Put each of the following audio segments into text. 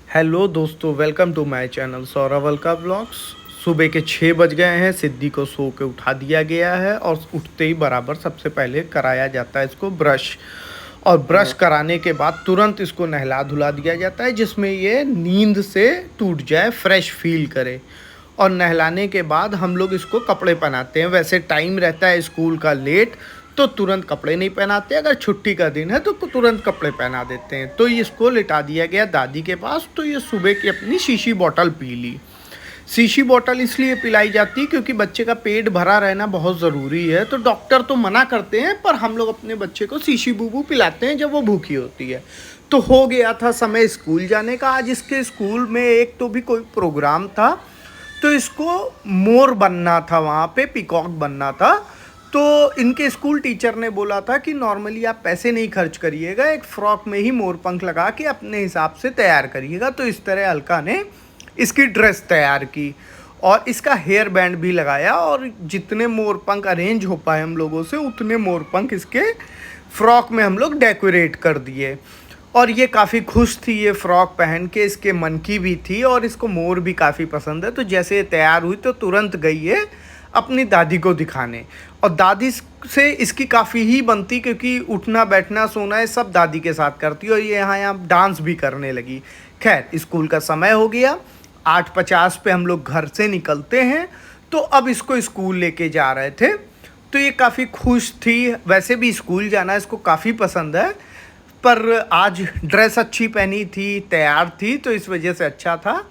Hello दोस्तों, welcome to my channel Saurabh Alka blogs. सुबह के 6 बज गए हैं। सिद्धि को सो के उठा दिया गया है और उठते ही बराबर सबसे पहले कराया जाता है इसको ब्रश। और ब्रश कराने के बाद तुरंत इसको नहला धुला दिया जाता है, जिसमें ये नींद से टूट जाए, फ्रेश फील करे। और नहलाने के बाद हम लोग इसको कपड़े पहनाते हैं। वैसे टाइम रहता है स्कूल का लेट, तो तुरंत कपड़े नहीं पहनाते। अगर छुट्टी का दिन है तो तुरंत कपड़े पहना देते हैं। तो इसको लिटा दिया गया दादी के पास। तो ये सुबह की अपनी शीशी बॉटल पी ली। शीशी बॉटल इसलिए पिलाई जाती है क्योंकि बच्चे का पेट भरा रहना बहुत ज़रूरी है। तो डॉक्टर तो मना करते हैं, पर हम लोग अपने बच्चे को शीशी बूबू पिलाते हैं जब वो भूखी होती है। तो हो गया था समय स्कूल जाने का। आज इसके स्कूल में एक तो भी कोई प्रोग्राम था, तो इसको मोर बनना था, वहाँ पे पीकॉक बनना था। तो इनके स्कूल टीचर ने बोला था कि नॉर्मली आप पैसे नहीं खर्च करिएगा, एक फ़्रॉक में ही मोर पंख लगा के अपने हिसाब से तैयार करिएगा। तो इस तरह अलका ने इसकी ड्रेस तैयार की और इसका हेयर बैंड भी लगाया। और जितने मोर पंख अरेंज हो पाए हम लोगों से, उतने मोर पंख इसके फ्रॉक में हम लोग डेकोरेट कर दिए। और ये काफ़ी खुश थी ये फ़्रॉक पहन के, इसके मन की भी थी और इसको मोर भी काफ़ी पसंद है। तो जैसे ये तैयार हुई तो तुरंत गई है अपनी दादी को दिखाने। और दादी से इसकी काफ़ी ही बनती, क्योंकि उठना बैठना सोना ये सब दादी के साथ करती। और ये यहाँ डांस भी करने लगी। खैर, स्कूल का समय हो गया, 8:50 पे हम लोग घर से निकलते हैं। तो अब इसको स्कूल लेके जा रहे थे। तो ये काफ़ी खुश थी। वैसे भी स्कूल जाना इसको काफ़ी पसंद है, पर आज ड्रेस अच्छी पहनी थी, तैयार थी, तो इस वजह से अच्छा था।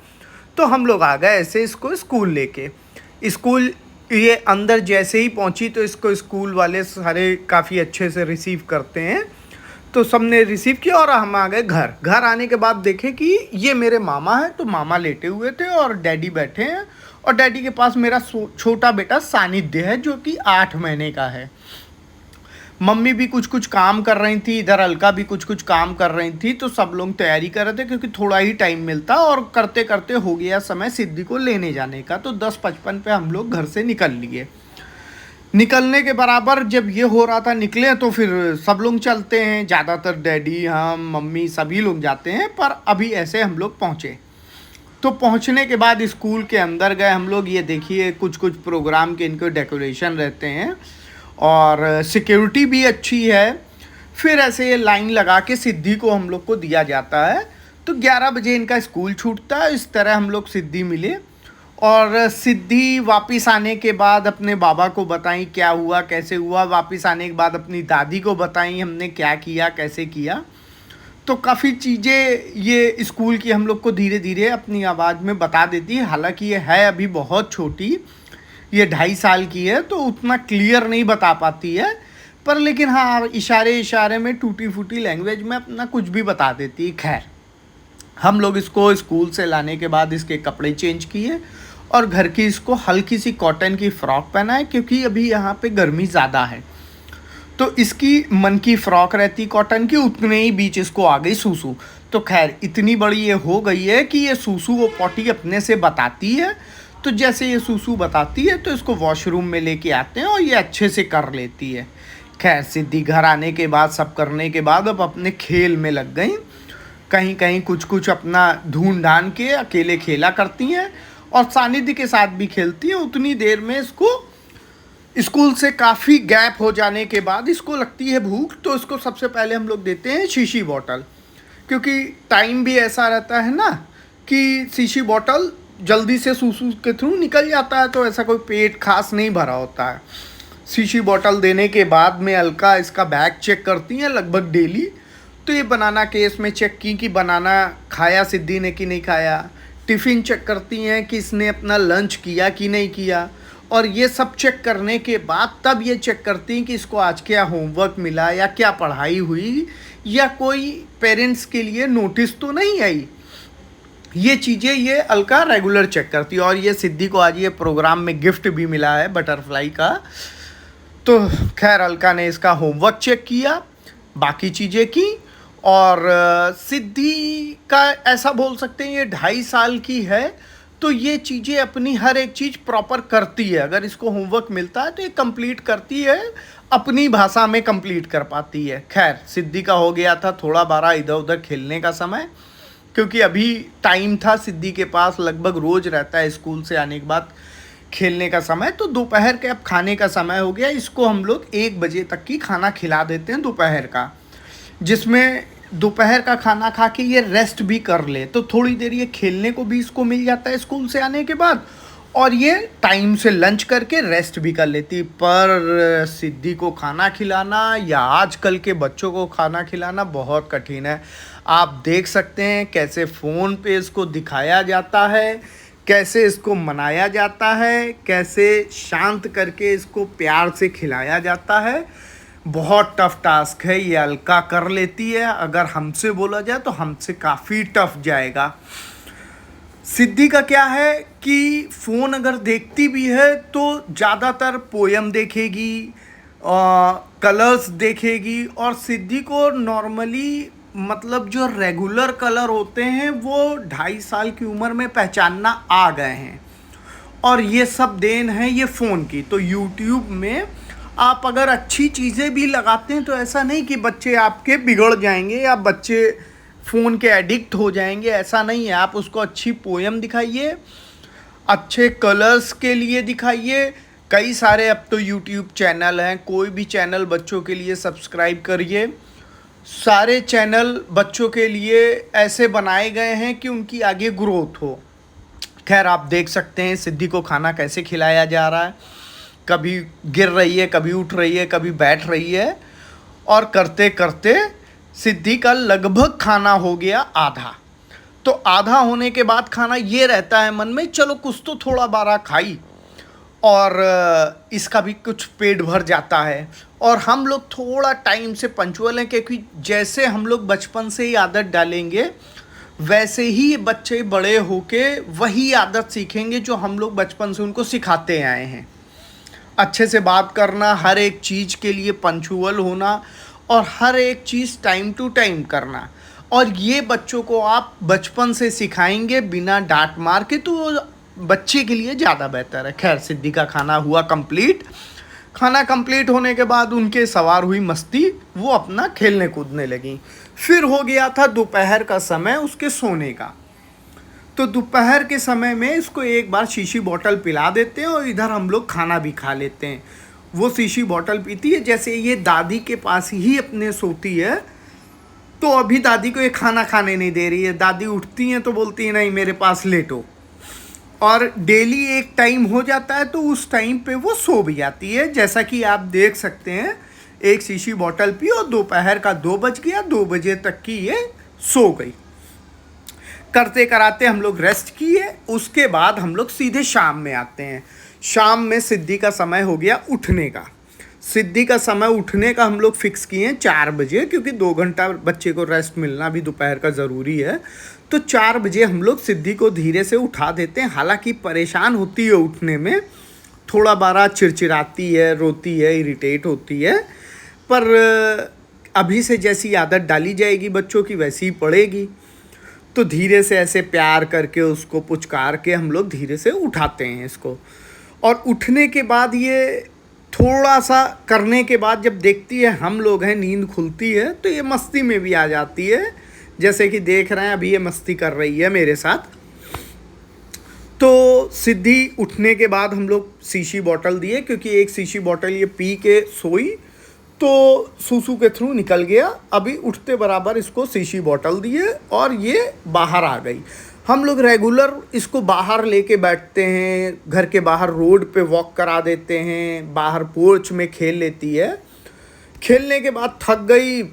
तो हम लोग आ गए ऐसे इसको स्कूल लेके। स्कूल ये अंदर जैसे ही पहुंची तो इसको स्कूल वाले सारे काफ़ी अच्छे से रिसीव करते हैं। तो सबने रिसीव किया और हम आ गए घर। घर आने के बाद देखे कि ये मेरे मामा हैं। तो मामा लेटे हुए थे और डैडी बैठे हैं। और डैडी के पास मेरा छोटा बेटा सानिध्य है, जो कि 8 महीने का है। मम्मी भी कुछ कुछ काम कर रही थी, इधर अलका भी कुछ कुछ काम कर रही थी। तो सब लोग तैयारी कर रहे थे, क्योंकि थोड़ा ही टाइम मिलता। और करते करते हो गया समय सिद्धि को लेने जाने का। तो 10:55 पे हम लोग घर से निकल लिए। निकलने के बराबर जब ये हो रहा था निकले, तो फिर सब लोग चलते हैं, ज़्यादातर डैडी, हम, मम्मी, सभी लोग जाते हैं। पर अभी ऐसे हम लोग पहुँचे। तो पहुँचने के बाद स्कूल के अंदर गए हम लोग। ये देखिए, कुछ कुछ प्रोग्राम के इनके डेकोरेशन रहते हैं और सिक्योरिटी भी अच्छी है। फिर ऐसे ये लाइन लगा के सिद्धि को हम लोग को दिया जाता है। तो 11 बजे इनका स्कूल छूटता है। इस तरह हम लोग सिद्धि मिले। और सिद्धि वापस आने के बाद अपने बाबा को बताई क्या हुआ, कैसे हुआ। वापस आने के बाद अपनी दादी को बताई हमने क्या किया, कैसे किया। तो काफ़ी चीज़ें ये स्कूल की हम लोग को धीरे धीरे अपनी आवाज़ में बता देती है। हालांकि ये है अभी बहुत छोटी, ये 2.5 साल की है, तो उतना क्लियर नहीं बता पाती है। पर लेकिन हाँ, इशारे इशारे में, टूटी फूटी लैंग्वेज में अपना कुछ भी बता देती है। खैर, हम लोग इसको स्कूल से लाने के बाद इसके कपड़े चेंज किए और घर की इसको हल्की सी कॉटन की फ़्रॉक पहनाए, क्योंकि अभी यहाँ पे गर्मी ज़्यादा है। तो इसकी मन की फ़्रॉक रहती कॉटन की, उतने ही बीच इसको आ गई सूसू। तो खैर, इतनी बड़ी ये हो गई है कि ये सूसू वो पॉटी अपने से बताती है। तो जैसे ये सूसू बताती है तो इसको वॉशरूम में लेके आते हैं और ये अच्छे से कर लेती है। खैर, सिद्धि घर आने के बाद, सब करने के बाद अब अपने खेल में लग गई। कहीं कहीं कुछ कुछ अपना ढूंढ ढांड के अकेले खेला करती हैं और सानिध्य के साथ भी खेलती हैं। उतनी देर में इसको स्कूल से काफ़ी गैप हो जाने के बाद इसको लगती है भूख। तो इसको सबसे पहले हम लोग देते हैं शीशी बॉटल, क्योंकि टाइम भी ऐसा रहता है ना कि शीशी बॉटल जल्दी से सूसू के थ्रू निकल जाता है। तो ऐसा कोई पेट खास नहीं भरा होता है। शीशी बॉटल देने के बाद में अलका इसका बैग चेक करती हैं लगभग डेली। तो ये बनाना केस में चेक की कि बनाना खाया सिद्धि ने कि नहीं खाया। टिफ़िन चेक करती हैं कि इसने अपना लंच किया कि नहीं किया। और ये सब चेक करने के बाद तब ये चेक करती हैं कि इसको आज क्या होमवर्क मिला, या क्या पढ़ाई हुई, या कोई पेरेंट्स के लिए नोटिस तो नहीं आई। ये चीज़ें ये अलका रेगुलर चेक करती है। और ये सिद्धि को आज ये प्रोग्राम में गिफ्ट भी मिला है बटरफ्लाई का। तो खैर, अलका ने इसका होमवर्क चेक किया, बाकी चीज़ें की। और सिद्धि का ऐसा बोल सकते हैं ये 2.5 साल की है, तो ये चीज़ें अपनी हर एक चीज़ प्रॉपर करती है। अगर इसको होमवर्क मिलता है तो ये कंप्लीट करती है, अपनी भाषा में कंप्लीट कर पाती है। खैर, सिद्धि का हो गया था थोड़ा बारा इधर उधर खेलने का समय। क्योंकि अभी टाइम था सिद्धि के पास, लगभग रोज रहता है स्कूल से आने के बाद खेलने का समय। तो दोपहर के अब खाने का समय हो गया, इसको हम लोग 1 बजे तक की खाना खिला देते हैं दोपहर का, जिसमें दोपहर का खाना खा के ये रेस्ट भी कर ले, तो थोड़ी देर ये खेलने को भी इसको मिल जाता है स्कूल से आने के बाद, और ये टाइम से लंच करके रेस्ट भी कर लेती। पर सिद्धि को खाना खिलाना या आजकल के बच्चों को खाना खिलाना बहुत कठिन है। आप देख सकते हैं कैसे फ़ोन पे इसको दिखाया जाता है, कैसे इसको मनाया जाता है, कैसे शांत करके इसको प्यार से खिलाया जाता है। बहुत टफ टास्क है, ये अलका कर लेती है। अगर हमसे बोला जाए तो हमसे काफ़ी टफ जाएगा। सिद्धि का क्या है कि फ़ोन अगर देखती भी है तो ज़्यादातर पोयम देखेगी, कलर्स देखेगी, और सिद्धि को नॉर्मली मतलब जो रेगुलर कलर होते हैं वो 2.5 साल की उम्र में पहचानना आ गए हैं, और ये सब देन है ये फ़ोन की। तो यूट्यूब में आप अगर अच्छी चीज़ें भी लगाते हैं तो ऐसा नहीं कि बच्चे आपके बिगड़ जाएंगे या बच्चे फ़ोन के एडिक्ट हो जाएंगे, ऐसा नहीं है। आप उसको अच्छी पोयम दिखाइए, अच्छे कलर्स के लिए दिखाइए। कई सारे अब तो यूट्यूब चैनल हैं, कोई भी चैनल बच्चों के लिए सब्सक्राइब करिए। सारे चैनल बच्चों के लिए ऐसे बनाए गए हैं कि उनकी आगे ग्रोथ हो। खैर, आप देख सकते हैं सिद्धि को खाना कैसे खिलाया जा रहा है, कभी गिर रही है, कभी उठ रही है, कभी बैठ रही है, और करते करते सिद्धि का लगभग खाना हो गया आधा। तो आधा होने के बाद खाना ये रहता है मन में, चलो कुछ तो थोड़ा बारा खाई, और इसका भी कुछ पेट भर जाता है। और हम लोग थोड़ा टाइम से पंचुअल हैं, क्योंकि जैसे हम लोग बचपन से ही आदत डालेंगे वैसे ही बच्चे बड़े होके वही आदत सीखेंगे जो हम लोग बचपन से उनको सिखाते आए हैं। अच्छे से बात करना, हर एक चीज़ के लिए पंचुअल होना, और हर एक चीज़ टाइम टू टाइम करना। और ये बच्चों को आप बचपन से सिखाएंगे बिना डांट मार के, तो बच्चे के लिए ज़्यादा बेहतर है। खैर, सिद्धि का खाना हुआ कंप्लीट। खाना कंप्लीट होने के बाद उनके सवार हुई मस्ती, वो अपना खेलने कूदने लगी। फिर हो गया था दोपहर का समय उसके सोने का। तो दोपहर के समय में इसको एक बार शीशी बॉटल पिला देते हैं, और इधर हम लोग खाना भी खा लेते हैं। वो शीशी बॉटल पीती है, जैसे ये दादी के पास ही अपने सोती है, तो अभी दादी को ये खाना खाने नहीं दे रही है। दादी उठती हैं तो बोलती है नहीं मेरे पास लेटो, और डेली एक टाइम हो जाता है तो उस टाइम पे वो सो भी जाती है। जैसा कि आप देख सकते हैं, एक शीशी बॉटल पी और दोपहर का 2 बज गया, 2 बजे तक की ये सो गई। करते कराते हम लोग रेस्ट किए, उसके बाद हम लोग सीधे शाम में आते हैं। शाम में सिद्धि का समय हो गया उठने का। सिद्धि का समय उठने का हम लोग फिक्स किए हैं 4 बजे, क्योंकि 2 घंटा बच्चे को रेस्ट मिलना भी दोपहर का ज़रूरी है। तो 4 बजे हम लोग सिद्धि को धीरे से उठा देते हैं। हालांकि परेशान होती है उठने में, थोड़ा बारा चिड़चिड़ाती है, रोती है, इरिटेट होती है, पर अभी से जैसी आदत डाली जाएगी बच्चों की वैसी ही पड़ेगी। तो धीरे से ऐसे प्यार करके उसको पुचकार के हम लोग धीरे से उठाते हैं इसको। और उठने के बाद ये थोड़ा सा करने के बाद जब देखती है हम लोग हैं, नींद खुलती है, तो ये मस्ती में भी आ जाती है। जैसे कि देख रहे हैं अभी ये मस्ती कर रही है मेरे साथ। तो सिद्धि उठने के बाद हम लोग शीशी बॉटल दिए, क्योंकि एक शीशी बॉटल ये पी के सोई तो सूसू के थ्रू निकल गया। अभी उठते बराबर इसको शीशी बॉटल दिए और ये बाहर आ गई। हम लोग रेगुलर इसको बाहर लेके बैठते हैं, घर के बाहर रोड पे वॉक करा देते हैं, बाहर पोर्च में खेल लेती है। खेलने के बाद थक गई,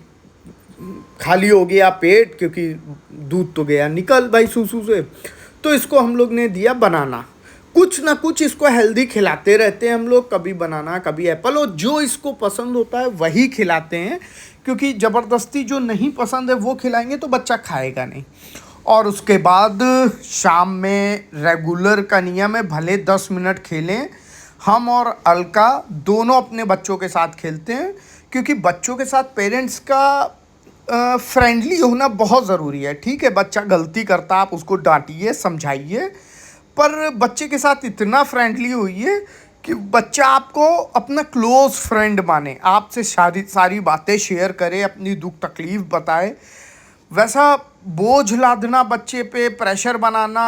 खाली हो गया पेट, क्योंकि दूध तो गया निकल भाई सूसू से, तो इसको हम लोग ने दिया बनाना। कुछ ना कुछ इसको हेल्दी खिलाते रहते हैं हम लोग, कभी बनाना कभी एप्पल, और जो इसको पसंद होता है वही खिलाते हैं, क्योंकि ज़बरदस्ती जो नहीं पसंद है वो खिलाएंगे तो बच्चा खाएगा नहीं। और उसके बाद शाम में रेगुलर का नियम है, भले 10 मिनट खेलें, हम और अलका दोनों अपने बच्चों के साथ खेलते हैं, क्योंकि बच्चों के साथ पेरेंट्स का फ्रेंडली होना बहुत ज़रूरी है। ठीक है, बच्चा गलती करता, आप उसको डांटिए, समझाइए, पर बच्चे के साथ इतना फ्रेंडली होइए कि बच्चा आपको अपना क्लोज़ फ्रेंड माने, आपसे सारी बातें शेयर करे, अपनी दुख तकलीफ़ बताए। वैसा बोझ लादना बच्चे पे, प्रेशर बनाना,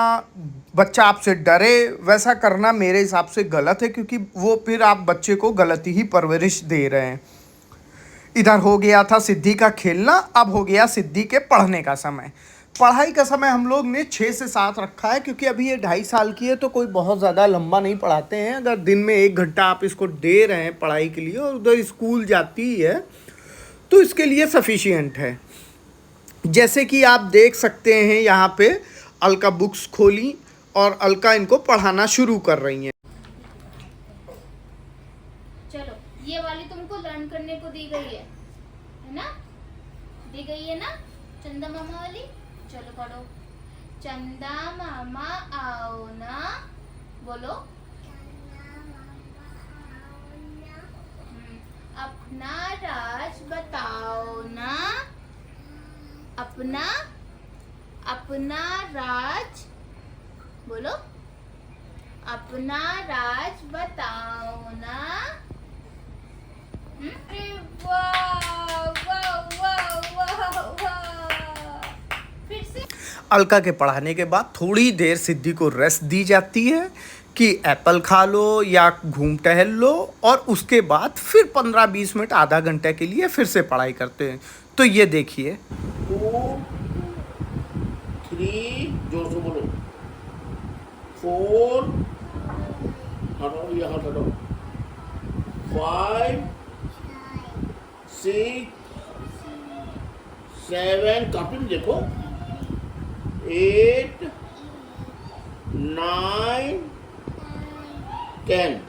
बच्चा आपसे डरे, वैसा करना मेरे हिसाब से गलत है, क्योंकि वो फिर आप बच्चे को गलत ही परवरिश दे रहे हैं। इधर हो गया था सिद्धि का खेलना, अब हो गया सिद्धि के पढ़ने का समय। पढ़ाई का समय हम लोग ने 6 से 7 रखा है, क्योंकि अभी ये 2.5 साल की है, तो कोई बहुत ज़्यादा लंबा नहीं पढ़ाते हैं। अगर दिन में 1 घंटा आप इसको दे रहे हैं पढ़ाई के लिए और उधर स्कूल जाती है तो इसके लिए सफिशिएंट है। जैसे कि आप देख सकते हैं यहाँ पे अलका बुक्स खोली और अलका इनको पढ़ाना शुरू कर रही हैं। चलो, ये वाली तुमको लर्न करने को दी गई है ना? दी गई है ना चंदा मामा वाली? चलो पढ़ो। चंदा मामा आओ ना, बोलो। अपना राज बताओ ना, अपना अपना राज बोलो, अपना राज बताओ ना। वाह वाह वाह वाह वाह। फिर से अलका के पढ़ाने के बाद थोड़ी देर सिद्धि को रेस्ट दी जाती है कि एप्पल खा लो या घूम टहल लो, और उसके बाद फिर 15-20 मिनट, आधा घंटे के लिए फिर से पढ़ाई करते हैं। तो ये देखिए, 2 3 जोर से बोलो, 4 हटाओ, ये हटाओ, 5 6 7 कॉपी में देखो, 8 9 10।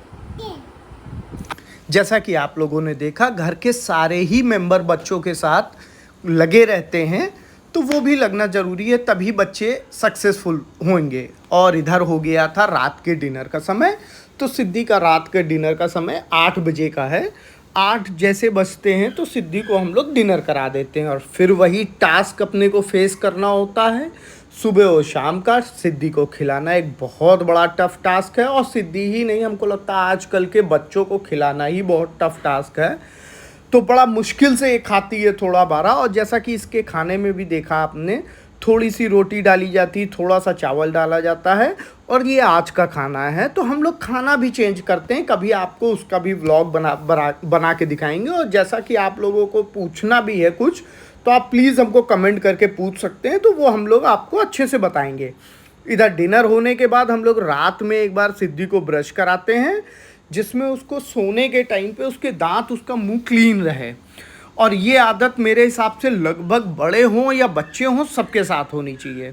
जैसा कि आप लोगों ने देखा, घर के सारे ही मेंबर बच्चों के साथ लगे रहते हैं, तो वो भी लगना ज़रूरी है, तभी बच्चे सक्सेसफुल होंगे। और इधर हो गया था रात के डिनर का समय। तो सिद्धि का रात के डिनर का समय 8 बजे का है। 8 जैसे बजते हैं तो सिद्धि को हम लोग डिनर करा देते हैं, और फिर वही टास्क अपने को फेस करना होता है। सुबह और शाम का सिद्धि को खिलाना एक बहुत बड़ा टफ टास्क है, और सिद्धि ही नहीं, हमको लगता है आजकल के बच्चों को खिलाना ही बहुत टफ टास्क है। तो बड़ा मुश्किल से ये खाती है थोड़ा बारा, और जैसा कि इसके खाने में भी देखा आपने, थोड़ी सी रोटी डाली जाती, थोड़ा सा चावल डाला जाता है, और ये आज का खाना है। तो हम लोग खाना भी चेंज करते हैं, कभी आपको उसका भी व्लॉग बना के दिखाएंगे। और जैसा कि आप लोगों को पूछना भी है कुछ, तो आप प्लीज़ हमको कमेंट करके पूछ सकते हैं, तो वो हम लोग आपको अच्छे से बताएंगे। इधर डिनर होने के बाद हम लोग रात में एक बार सिद्धि को ब्रश कराते हैं, जिसमें उसको सोने के टाइम पे उसके दांत, उसका मुंह क्लीन रहे। और ये आदत मेरे हिसाब से लगभग बड़े हों या बच्चे हों, सबके साथ होनी चाहिए।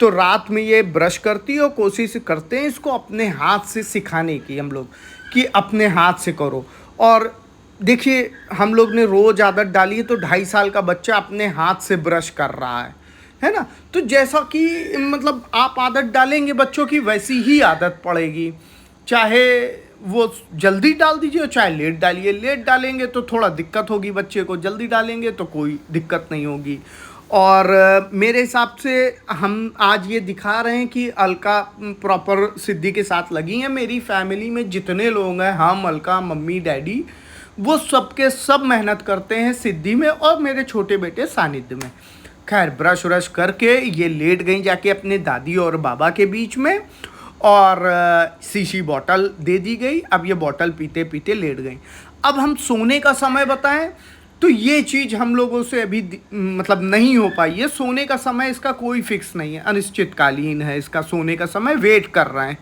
तो रात में ये ब्रश करती है और कोशिश करते हैं इसको अपने हाथ से सिखाने की हम लोग, कि अपने हाथ से करो। और देखिए, हम लोग ने रोज़ आदत डाली है, तो 2.5 साल का बच्चा अपने हाथ से ब्रश कर रहा है ना? तो जैसा कि मतलब आप आदत डालेंगे बच्चों की, वैसी ही आदत पड़ेगी। चाहे वो जल्दी डाल दीजिए, चाहे लेट डालिए। लेट डालेंगे तो थोड़ा दिक्कत होगी बच्चे को, जल्दी डालेंगे तो कोई दिक्कत नहीं होगी। और मेरे हिसाब से हम आज ये दिखा रहे हैं कि अलका प्रॉपर सिद्धि के साथ लगी हैं। मेरी फैमिली में जितने लोग हैं, हम, अलका, मम्मी, डैडी, वो सबके सब मेहनत करते हैं सिद्धि में, और मेरे छोटे बेटे सानिध्य में। खैर, ब्रश व्रश करके ये लेट गई जाके अपने दादी और बाबा के बीच में, और शीशी बॉटल दे दी गई। अब ये बॉटल पीते पीते लेट गई। अब हम सोने का समय बताएं, तो ये चीज़ हम लोगों से अभी मतलब नहीं हो पाई है। सोने का समय इसका कोई फिक्स नहीं है, अनिश्चितकालीन है इसका सोने का समय, वेट कर रहे हैं।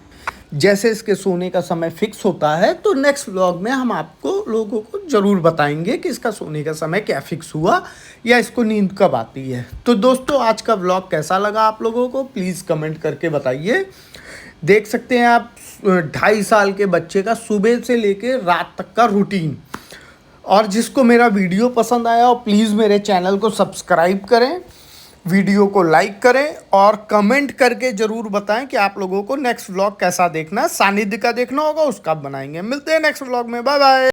जैसे इसके सोने का समय फिक्स होता है, तो नेक्स्ट व्लॉग में हम आपको लोगों को ज़रूर बताएंगे कि इसका सोने का समय क्या फिक्स हुआ, या इसको नींद कब आती है। तो दोस्तों, आज का व्लॉग कैसा लगा आप लोगों को, प्लीज़ कमेंट करके बताइए। देख सकते हैं आप 2.5 साल के बच्चे का सुबह से लेके रात तक का रूटीन। और जिसको मेरा वीडियो पसंद आया हो, प्लीज़ मेरे चैनल को सब्सक्राइब करें, वीडियो को लाइक करें, और कमेंट करके ज़रूर बताएं कि आप लोगों को नेक्स्ट व्लॉग कैसा देखना है। सानिध्य का देखना होगा, उसका बनाएंगे। मिलते हैं नेक्स्ट व्लॉग में, बाय बाय।